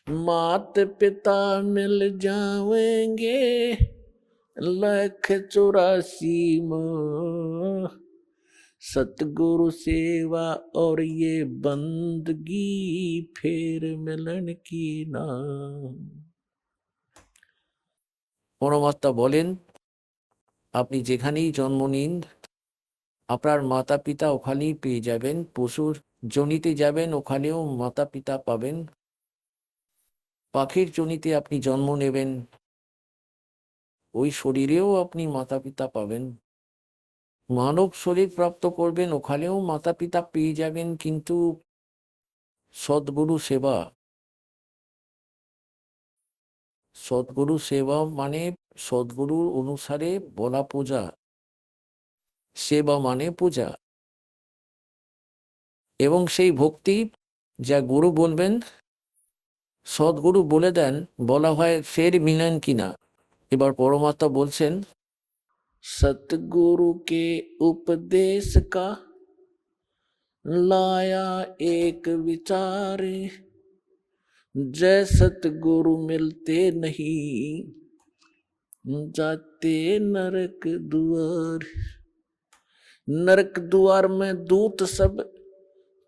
मात पिता मिल जाएंगे 184 में, सतगुरु सेवा और ये बंदगी फिर मिलन की ना। পরমাত্মা বলেন, আপনি যেখানেই জন্ম নিন আপনার মাতা পিতা ওখানেই পেয়ে যাবেন, পশুর জনিতে যাবেন ওখানেও মাতা পিতা পাবেন, পাখির জনিতে আপনি জন্ম নেবেন ওই শরীরেও আপনি মাতা পিতা পাবেন, মানব শরীর প্রাপ্ত করবেন ওখানেও মাতা পিতা পেয়ে যাবেন, কিন্তু সদ্গুরু সেবা, সদ্গুরু সেবা মানে সদ্গুরুর অনুসারে বলা পূজা, সেবা মানে পূজা, এবং সেই ভক্তি যা গুরু বলবেন সদ্গুরু বলে দেন, বলা হয় ফের মিলেন কিনা। এবার পরমাত্মা বলছেন, सतगुरु के उपदेश का लाया एक विचार, जय सतगुरु मिलते नहीं जाते नरक द्वार। नरक द्वार में दूत सब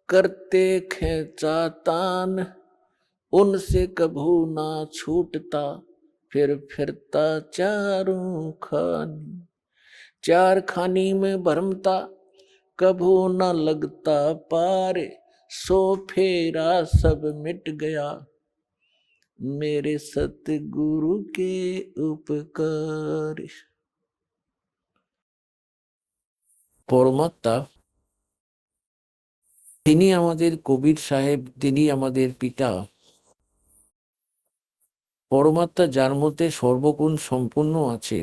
करते खेचातान, उनसे कभू ना छूटता फिर फिरता चारों खानी। चार खानी में भरमता कभू न लगता पार, सो फेरा सब मिट गया मेरे सतगुरु के उपकार। পরমাত্মা তিনি আমাদের কবির সাহেব, তিনি আমাদের পিতা। পরমাত্মা যার মধ্যে সর্বগুণ সম্পূর্ণ আছে,